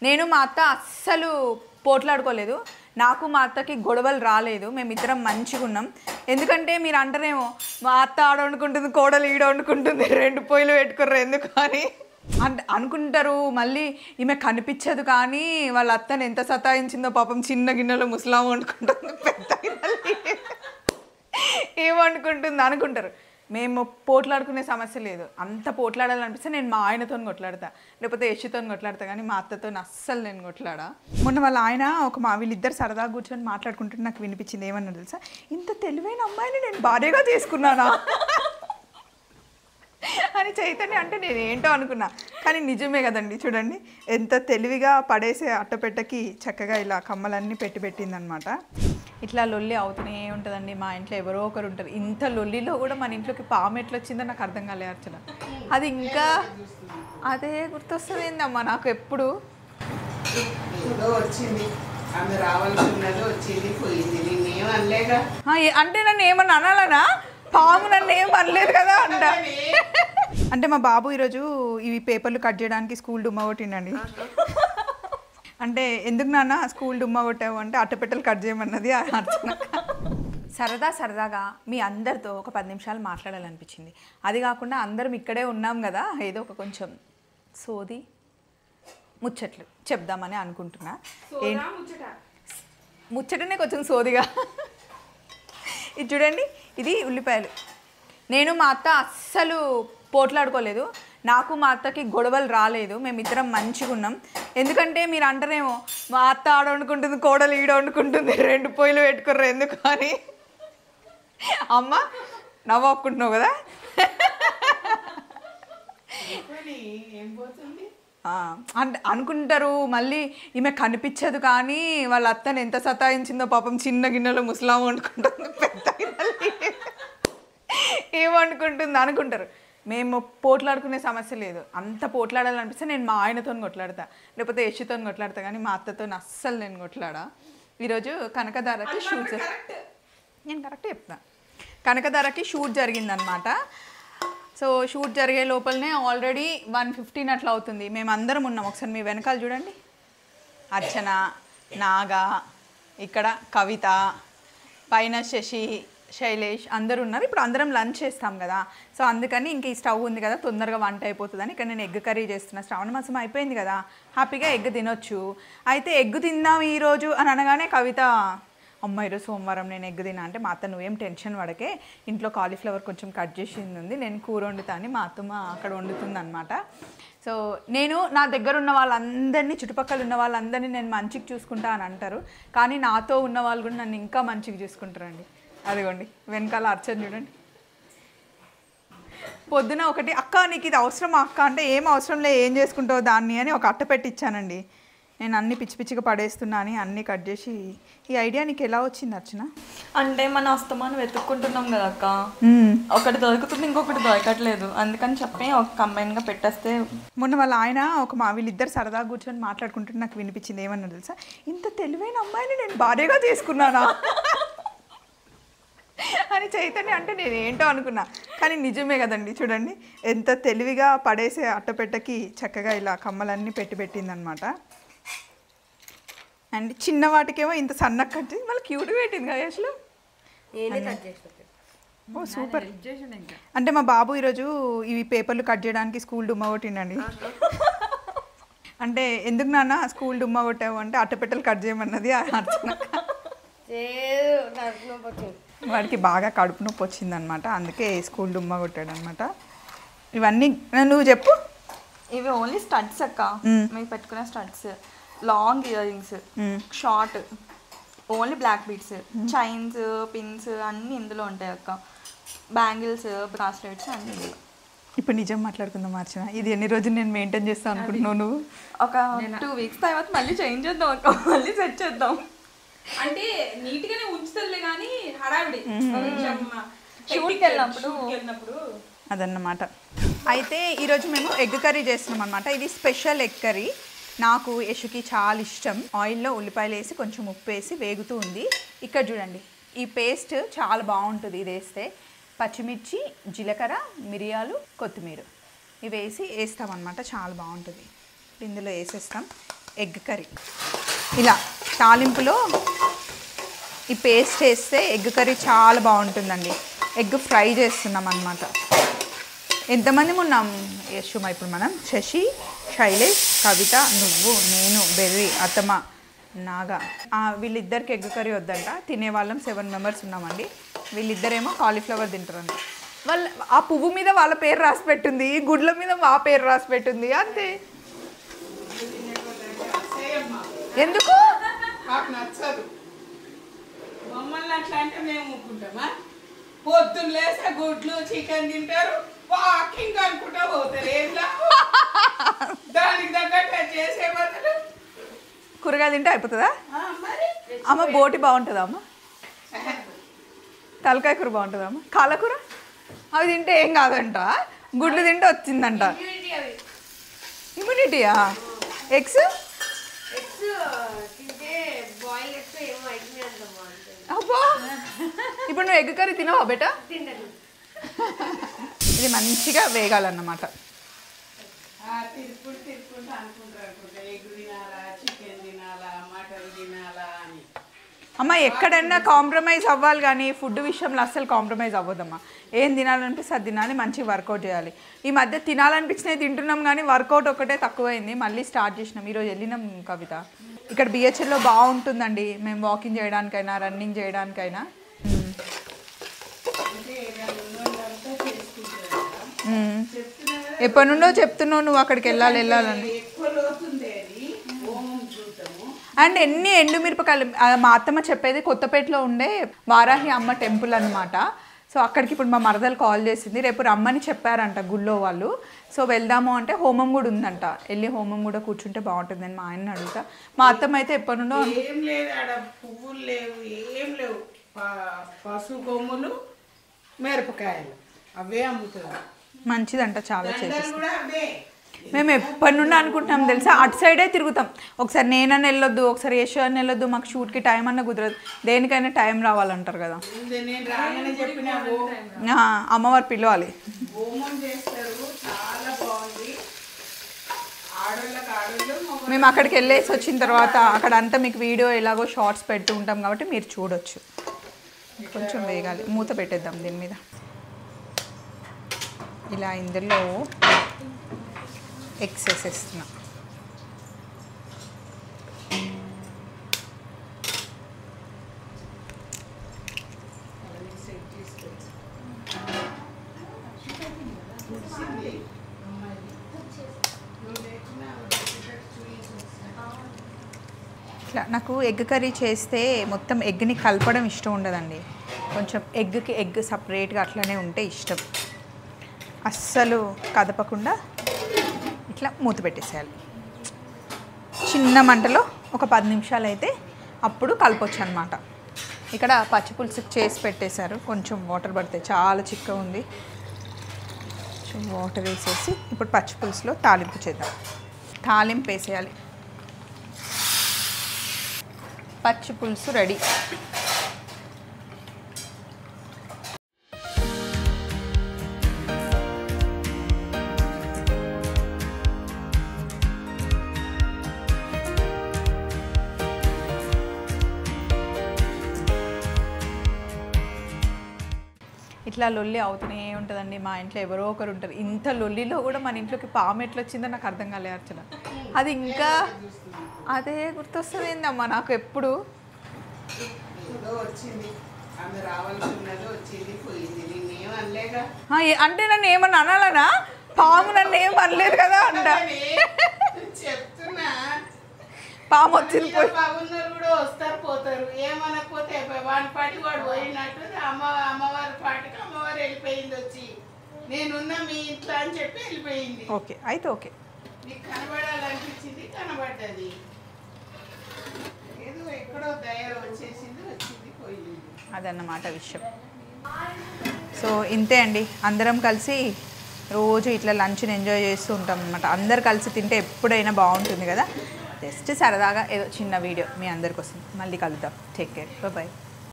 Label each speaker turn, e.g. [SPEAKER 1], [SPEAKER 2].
[SPEAKER 1] నేను మా అత్త అస్సలు పోట్లాడుకోలేదు. నాకు మా అత్తకి గొడవలు రాలేదు. మేమిద్దరం మంచిగా ఉన్నాం. ఎందుకంటే మీరు అంటారేమో మా అత్త ఆడ వండుకుంటుంది, కోడలు ఈడ వండుకుంటుంది, 2 పొయ్యిలు పెట్టుకుర్రు ఎందుకు అని అనుకుంటారు. మళ్ళీ ఈమె కనిపించదు కానీ వాళ్ళ అత్తని ఎంత సతాయించిందో పాపం. చిన్న గిన్నెలో ముసలాం వండుకుంటుంది, పెద్ద గిన్నెలు ఏం వండుకుంటుంది అనుకుంటారు. మేము పోట్లాడుకునే సమస్య లేదు. అంత పోట్లాడాలనిపిస్తే నేను మా ఆయనతో కొట్లాడతా, లేకపోతే యశుతో కొట్లాడతా, కానీ మా అత్తతో అస్సలు నేను కొట్లాడా. మొన్న వాళ్ళ ఆయన వీళ్ళిద్దరు సరదాగా కూర్చొని మాట్లాడుకుంటుంటే నాకు వినిపించింది. ఏమన్నా తెలుసా, ఇంత తెలివైన అమ్మాయిని నేను భార్యగా చేసుకున్నానా అని చైతన్య అంటే నేను ఏంటో అనుకున్నా. కానీ నిజమే కదండి. చూడండి ఎంత తెలివిగా పడేసే అట్టపెట్టకి చక్కగా ఇలా కమ్మలన్నీ పెట్టిందనమాట. ఇట్లా లొల్లి అవుతూనే ఉంటుందండి. మా ఇంట్లో ఎవరో ఒకరు ఉంటారు. ఇంత లొల్లిలో కూడా మన ఇంట్లోకి పాము ఎట్లా వచ్చిందో నాకు అర్థం కాలే అర్చన. అది ఇంకా అదే గుర్తొస్తుంది ఏందమ్మా నాకు ఎప్పుడు. అంటే నన్ను ఏమన్నా అనాలనా? పాము నన్ను ఏం అనలేదు కదా అంట. అంటే మా బాబు ఈరోజు ఇవి పేపర్లు కట్ చేయడానికి స్కూల్ డుమ్మా కొట్టిండండి. అంటే ఎందుకు నాన్న స్కూల్ డుమ్మా కొట్టావు అంటే అట్టపెట్టలు కట్ చేయమన్నది అర్చన. సరదాగా మీ అందరితో ఒక 10 నిమిషాలు మాట్లాడాలనిపించింది. అది కాకుండా అందరం ఇక్కడే ఉన్నాం కదా, ఏదో ఒక కొంచెం సోది ముచ్చట్లు చెప్దామని అనుకుంటున్నా. ముచ్చటనే కొంచెం సోదిగా. ఇది చూడండి, ఇది ఉల్లిపాయలు. నేను మా అత్త అస్సలు పోట్లాడుకోలేదు. నాకు మా అత్తకి గొడవలు రాలేదు. మేమిద్దరం మంచిగా ఉన్నాం. ఎందుకంటే మీరు అంటారేమో మా అత్త ఆడ వండుకుంటుంది, కోడలు ఈడ వండుకుంటుంది, 2 పొయ్యిలు పెట్టుకుర్రు ఎందుకు అని అమ్మ నవ్వుకుంటున్నావు కదా. అంటే అనుకుంటారు. మళ్ళీ ఈమె కనిపించదు కానీ వాళ్ళ అత్తని ఎంత సతాయించిందో పాపం. చిన్న గిన్నెలో ముసలాం వండుకుంటుంది, పెద్ద గిన్నెలు ఏం వండుకుంటుంది అనుకుంటారు. మేము పోట్లాడుకునే సమస్య లేదు. అంత పోట్లాడాలనిపిస్తే నేను మా ఆయనతో కొట్లాడతా, లేకపోతే యశుతో కొట్లాడతా, కానీ మా అత్తతో అస్సలు నేను కొట్లాడా. ఈరోజు కనకధారకి షూట్ నేను కరెక్ట్ చెప్తా. కనకధారకి షూట్ జరిగిందనమాట. సో షూట్ జరిగే లోపలనే ఆల్రెడీ 1:15 అట్లా అవుతుంది. మేము అందరం ఉన్నాం. ఒకసారి మీ వెనకాల చూడండి. అర్చన, నాగా, ఇక్కడ కవిత, పైన శశి, శైలేష్ అందరూ ఉన్నారు. ఇప్పుడు అందరం లంచ్ చేస్తాం కదా, సో అందుకని ఇంక ఈ స్టవ్ ఉంది కదా, తొందరగా వంట అయిపోతుందని ఇక్కడ నేను ఎగ్ కర్రీ చేస్తున్నా. శ్రావణ మాసం అయిపోయింది కదా, హ్యాపీగా ఎగ్ తినొచ్చు. అయితే ఎగ్ తిందాం ఈరోజు అని అనగానే కవిత, అమ్మ ఈరోజు సోమవారం నేను ఎగ్ తినా అంటే, మా అత్త నువ్వేం టెన్షన్ పడకే, ఇంట్లో కాలీఫ్లవర్ కొంచెం కట్ చేసింది ఉంది, నేను కూర వండుతా అని మా అత్తమ్మ అక్కడ వండుతుంది అనమాట. సో నేను నా దగ్గర ఉన్న వాళ్ళందరినీ, చుట్టుపక్కల ఉన్న వాళ్ళందరినీ నేను మంచిగా చూసుకుంటా అని అంటారు, కానీ నాతో ఉన్న వాళ్ళు కూడా నన్ను ఇంకా మంచిగా చూసుకుంటారండి. అదిగోండి వెనకాల అర్చన చూడండి. పొద్దున ఒకటి, అక్క నీకు ఇది అవసరమా అక్క అంటే, ఏం అవసరం లే, ఏం చేసుకుంటావు దాన్ని అని ఒక అట్ట పెట్టించానండి. నేను అన్ని పిచ్చిగా పడేస్తున్నా అని అన్నీ కట్ చేసి. ఈ ఐడియా నీకు ఎలా వచ్చింది అర్చన?
[SPEAKER 2] అంటే మన అస్తమానం వెతుక్కుంటున్నాం కదా అక్క, ఒకటి దొరుకుతుంది ఇంకొకటి దొరకట్లేదు, అందుకని చెప్పి ఒక కంబైన్గా పెట్టేస్తే.
[SPEAKER 1] మొన్న వాళ్ళ ఆయన వీళ్ళిద్దరు సరదాగా కూర్చొని మాట్లాడుకుంటుంటే నాకు వినిపించింది. ఏమన్నా తెలుసా, ఇంత తెలివైన అమ్మాయిని నేను భార్యగా చేసుకున్నానా అని చైతన్య అంటే నేను ఏంటో అనుకున్నా. కానీ నిజమే కదండి. చూడండి ఎంత తెలివిగా పడేసే అట్టపెట్టకి చక్కగా ఇలా కమ్మలన్నీ పెట్టిందనమాట. అండ్ చిన్న వాటికేమో ఇంత సన్నగా కట్ చేసి మళ్ళీ క్యూట్ పెట్టింది కదా అసలు. ఓ సూపర్. అంటే మా బాబు ఈరోజు ఇవి పేపర్లు కట్ చేయడానికి స్కూల్ డుమ్మా కొట్టిండండి. అంటే ఎందుకు నాన్న స్కూల్ డుమ్మా కొట్టావు అంటే అట్టపెట్టలు కట్ చేయమన్నది అర్చన. వాడికి బాగా కడుపు నొప్పి వచ్చిందనమాట, అందుకే స్కూల్ డుమ్మా కొట్టాడు అనమాట. ఇవన్నీ నువ్వు చెప్పు.
[SPEAKER 2] ఇవి ఓన్లీ స్టడ్స్ అక్క, మేము పెట్టుకునే studs, long earrings, short, only black beads, chains, pins అన్నీ ఇందులో ఉంటాయి అక్క, బ్యాంగిల్స్, బ్రాస్లెట్స్ అన్నీ ఇందులో.
[SPEAKER 1] ఇప్పుడు నిజం మాట్లాడుకుందాం అర్చన, ఇది ఎన్ని రోజులు నేను మెయింటైన్ చేస్తాను అనుకుంటున్నావు నువ్వు?
[SPEAKER 2] ఒక 2 వీక్స్ తర్వాత మళ్ళీ చేంజ్ చేద్దాం అక్క, మళ్ళీ సెట్ చేద్దాం.
[SPEAKER 3] అంటే నీట్ గానే ఉంచుతుందిలే కానీ హడావిడి
[SPEAKER 2] షూట్కి వెళ్ళినప్పుడు
[SPEAKER 1] అదన్నమాట. అయితే ఈరోజు మేము ఎగ్ కర్రీ చేస్తున్నాం అనమాట. ఇది స్పెషల్ ఎగ్ కర్రీ. నాకు యశుకి చాలా ఇష్టం. ఆయిల్లో ఉల్లిపాయలు వేసి కొంచెం ఉప్పు వేసి వేగుతూ ఉంది. ఇక్కడ చూడండి ఈ పేస్ట్ చాలా బాగుంటుంది ఇది వేస్తే. పచ్చిమిర్చి, జీలకర్ర, మిరియాలు, కొత్తిమీర ఇవి వేస్తామన్నమాట, చాలా బాగుంటుంది. ఇందులో వేసేస్తాం. Egg curry. ఇలా తాలింపులో ఈ పేస్ట్ వేస్తే ఎగ్ కర్రీ చాలా బాగుంటుందండి. ఎగ్ ఫ్రై చేస్తున్నాం అన్నమాట. ఎంతమంది ఉన్నాం యశుమా? ఇప్పుడు మనం శశి, శైలేష్, కవిత, నువ్వు, నేను, బెర్రీ, అత్తమ్మ, నాగా. వీళ్ళిద్దరికి ఎగ్ కర్రీ వద్దంట. తినేవాళ్ళం 7 మెంబర్స్ ఉన్నామండి. వీళ్ళిద్దరేమో కాలీఫ్లవర్ తింటారంట. వాళ్ళు ఆ పువ్వు మీద వాళ్ళ పేరు రాసి పెట్టింది, గుడ్ల మీద మా పేరు రాసి పెట్టింది, అంతే. ఎందుకు
[SPEAKER 4] నాకు నచ్చదు. మమ్మల్ని అట్లా అంటే మేము ఊరుకుంటామా? పొద్దున్న లేస్తే గుడ్లు చికెన్ తింటారు, వాకింగ్ అనుకుంటా పోతారు. ఏం దానికి తగ్గట్టు చేసే బదులు
[SPEAKER 1] కూరగాయలు తింటే అయిపోతుందా?
[SPEAKER 4] మరి
[SPEAKER 1] అమ్మ బోటి బాగుంటుందా అమ్మ? తలకాయ కూర బాగుంటుందా అమ్మ? కాలకూర అవి తింటే ఏం కాదంట, గుడ్లు తింటే వచ్చిందంట. ఇమ్యూనిటీయా? ఎగ్స్ అబ్బా, ఇప్పుడు నువ్వు ఎగ్ కర్రీ తినవా బేటా? ఇది మంచిగా వేగాలన్నమాట.
[SPEAKER 4] తిరుపుకుంటూ అనుకుంటారు ఎగ్ తినాలా, చికెన్ తినాలా, మటన్ తినాలా అని.
[SPEAKER 1] అమ్మ ఎక్కడైనా కాంప్రమైజ్ అవ్వాలి కానీ ఫుడ్ విషయంలో అస్సలు కాంప్రమైజ్ అవ్వదమ్మా. ఏం తినాలనిపిస్తే అది తినాలి, మంచిగా వర్కౌట్ చేయాలి. ఈ మధ్య తినాలనిపించినవి తింటున్నాం కానీ వర్కౌట్ ఒకటే తక్కువైంది. మళ్ళీ స్టార్ట్ చేసినాం. ఈరోజు వెళ్ళినాం కవిత. ఇక్కడ బిహెచ్ఎల్లో బాగుంటుందండి. మేము వాకింగ్ చేయడానికైనా రన్నింగ్ చేయడానికైనా. ఎప్పటి నుండో చెప్తున్నావు నువ్వు అక్కడికి వెళ్ళాలని. అండ్ ఎన్ని ఎండుమిరపకాయలు. మా అత్తమ్మ చెప్పేది కొత్తపేటలో ఉండే వారాహి అమ్మ టెంపుల్ అనమాట. సో అక్కడికి ఇప్పుడు మా మరదలు కాల్ చేసింది, రేపు రమ్మని చెప్పారంట గుళ్ళో వాళ్ళు. సో వెళ్దాము అంటే హోమం కూడా ఉందంట, వెళ్ళి హోమం కూడా కూర్చుంటే బాగుంటుందని మా ఆయన అడుగుతా. మా అత్తమ్మ అయితే ఎప్పటి నుండో
[SPEAKER 4] ఏం లేదు, ఆడ పువ్వులు లేవు, ఏం లేవు, పసుపు కొమ్ములు, మిరపకాయలు అవే అమ్ముతున్నారు.
[SPEAKER 1] మంచిదంట, చాలా చేసేసి.
[SPEAKER 4] కూడా అవే.
[SPEAKER 1] మేము ఎప్పటి నుండి అనుకుంటున్నాం తెలుసా, అటు సైడే తిరుగుతాం. ఒకసారి నేనని వెళ్ళొద్దు, ఒకసారి యశో అని వెళ్ళొద్దు, మాకు షూట్కి టైం అన్న కుదరదు. దేనికైనా టైం రావాలంటారు కదా.
[SPEAKER 4] నేను రాగానే చెప్పిన
[SPEAKER 1] అమ్మవారు పిలవాలి.
[SPEAKER 4] హోమం చేస్తారు, చాలా బాగుంది. ఆడోళ్ళకి ఆడోళ్ళు.
[SPEAKER 1] మేము అక్కడికి వెళ్ళేసి వచ్చిన తర్వాత అక్కడ అంతా మీకు వీడియో ఎలాగో షార్ట్స్ పెడుతూ ఉంటాం కాబట్టి మీరు చూడొచ్చు. కొంచెం వేగాలి, మూత పెట్టేద్దాం దీని మీద. ఇలా ఇందులో ఎగ్స్ వేసేస్తున్నా. ఇట్లా నాకు ఎగ్ కర్రీ చేస్తే మొత్తం ఎగ్ని కలపడం ఇష్టం ఉండదండి. కొంచెం ఎగ్కి ఎగ్ సపరేట్గా అట్లనే ఉంటే ఇష్టం. అస్సలు కదపకుండా ఇట్లా మూత పెట్టేసేయాలి. చిన్న మంటలో ఒక 10 నిమిషాలు అయితే అప్పుడు కలపొచ్చు అనమాట. ఇక్కడ పచ్చిపులుసు చేసి పెట్టేశారు. కొంచెం వాటర్ పడితే చాలా చిక్కగా ఉంది. కొంచెం వాటర్ వేసేసి ఇప్పుడు పచ్చిపులుసులో తాలింపు చేద్దాం. తాలింపు వేసేయాలి. పచ్చిపులుసు రెడీ. ఇట్లా లొల్లి అవుతూనే ఉంటుందండి. మా ఇంట్లో ఎవరో ఒకరు ఉంటారు. ఇంత లొల్లిలో కూడా మన ఇంట్లోకి పాము ఎట్లా వచ్చిందో నాకు అర్థం కాలే అర్చన. అది ఇంకా అదే గుర్తొస్తుంది ఏందమ్మా నాకు ఎప్పుడు. అంటే నన్ను ఏమన్నా అనాలనా? పాము నన్ను ఏం అనలేదు కదా అంట. పాము వచ్చింది పోయి
[SPEAKER 4] కూడా వస్తారు పోతారు, ఏమనకపోతే వాడి పాటి వాడు పోయినట్టు అమ్మవారి పాటికి అమ్మవారు వెళ్ళిపోయింది వచ్చి, నేనున్నా మీ ఇంట్లో అని చెప్పి వెళ్ళిపోయింది.
[SPEAKER 1] ఓకే అయితే ఓకే,
[SPEAKER 4] నీకు కనబడాలనిపించింది, కనబడ్డది. ఏదో ఎక్కడో దయ వచ్చేసింది, వచ్చింది పోయింది.
[SPEAKER 1] అదన్నమాట విషయం. సో ఇంతే అండి. అందరం కలిసి రోజు ఇట్లా లంచ్ని ఎంజాయ్ చేస్తూ ఉంటాం అనమాట. అందరు కలిసి తింటే ఎప్పుడైనా బాగుంటుంది కదా. జస్ట్ సరదాగా ఏదో చిన్న వీడియో మీ అందరి కోసం. మళ్ళీ కలుద్దాం. Take care, bye.